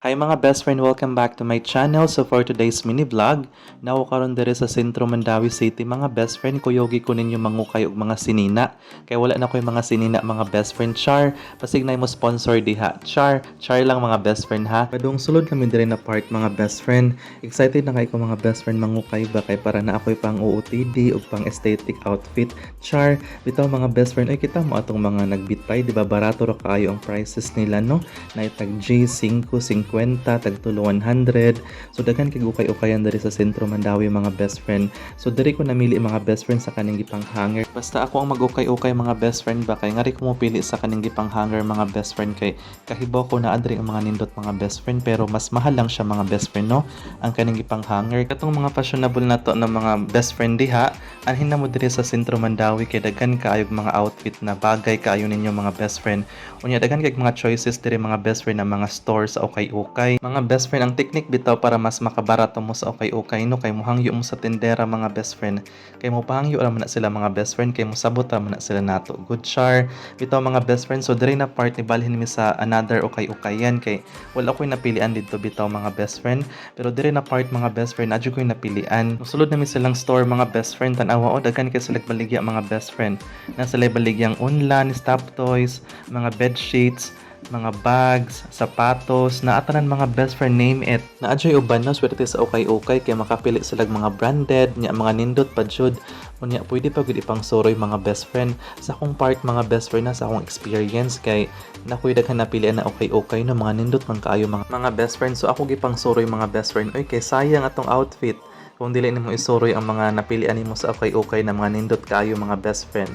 Hi mga best friend, welcome back to my channel. So for today's mini vlog, karon dere sa sentro Mandawi City mga best friend, kuyogi ko ninyo mangukay og mga sinina. Kay wala na ko yung mga sinina mga best friend. Char, pasignay mo sponsor diha. Char lang mga best friend ha. Padung sulod kami dire na part mga best friend. Excited na kay ko mga best friend mangukay ba kay para na ako'y pang OOTD ug pang aesthetic outfit. Char, bitaw mga best friend, ay kita mo atong mga nagbitay, di ba barato ra kaayo ang prices nila no? Na tag G5, 50, tag tulo 100. So daghan kay ukay-ukayan diri sa sentro Mandawi mga best friend. So diri ko namili mga best friend sa kaning gipang hanger. Basta ako ang mag-ukay-ukay mga best friend ba kay ngari ko mo pili sa kaning gipang hanger mga best friend kay kahibaw ko na adri ang mga nindot mga best friend pero mas mahal lang siya mga best friend no. Ang kaning gipang hanger katong mga fashionable na to ng mga best friend diha anhin na mo diri sa sentro Mandawi kay daghan kaayo mga outfit na bagay kaayo ninyo mga best friend. Unya daghan kay mga choices diri mga best friend na mga stores sa ukay-ukay. Mga best friend, ang technique bitaw para mas makabarato mo sa ukay-ukay no kay mohangyo mo sa tindera mga best friend. Kay mo pahangyo ra man na sila mga best friend kay mo sabot ra man na sila nato. Good char. Bitaw mga best friend, so diri na part ni balhin mi sa another ukay-ukayan kay wala ko'y napilian dito bitaw mga best friend. Pero diri na part mga best friend, adyo ko'y napilian. Musulod na mi silang store mga best friend, tan-awa o daghan kay sila baligya mga best friend. Nasa sila baligyang unlan, stop toys, mga bed sheets, mga bags, sapatos, naatanan mga best friend, name it. Naadyo'y uban na swerte sa ukay-ukay kay makapili sila mga branded, nya mga nindot pa jud. Unya pwede pa gud ipang suroy mga best friend. Sa akong part mga best friend na sa akong experience kay nakoy daghan napilian na ukay-ukay no mga nindot man kaayo mga best friend. So ako gipang suroy mga best friend. Oy kay sayang atong outfit kung dili nimo isuroy ang mga napilian nimo sa ukay-ukay na mga nindot kaayo mga best friend.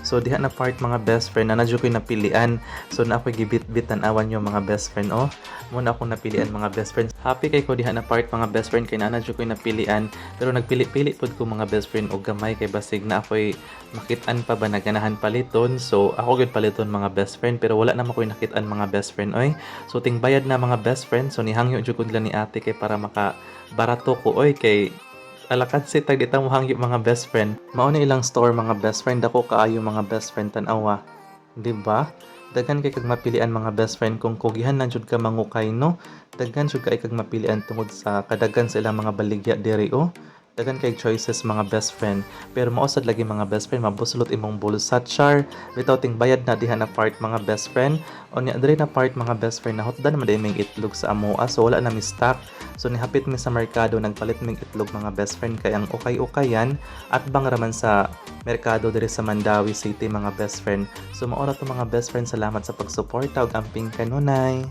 So diha na part mga best friend na nadyo ko'y napilian. So na ako'y gibit-bit tanawan yung mga best friend oh. Muna akong napilian mga best friends. Happy kay ko diha na part mga best friend kay nadyo ko'y napilian. Pero nagpili-pili pud ko mga best friend og gamay kay basig na ako'y makitaan pa ba naganahan paliton. So ako gud paliton mga best friend pero wala naman ko'y nakitaan mga best friend oy. So tingbayad na mga best friend. So nihangyo jud ko ni ate kay para maka barato ko oy kay alakad si tag ditang mohangyo mga best friend. Mao ni ilang store mga best friend, dako kaayo mga best friend tan-awa. Di ba? Daghan kay kag mapilian mga best friend kung kugihan na jud ka mangukay no. Daghan jud kay kag mapilian tungod sa kadaghan sa ilang mga baligya diri oh. Daghan kay choices mga best friend. Pero mausad lagi mga best friend, mabuslot imong bulsa char. Bitaw ting bayad na diha na part mga best friend. Onya diri na part mga best friend, nahutdan man imong itlog sa amoa so wala na mi stock. So nihapit mi sa merkado, nagpalit mi itlog mga best friend kay ang ukay-ukayan at bang raman sa merkado diri sa Mandawi City mga best friend. So maura to mga best friend, salamat sa pagsuporta ug amping kanunay.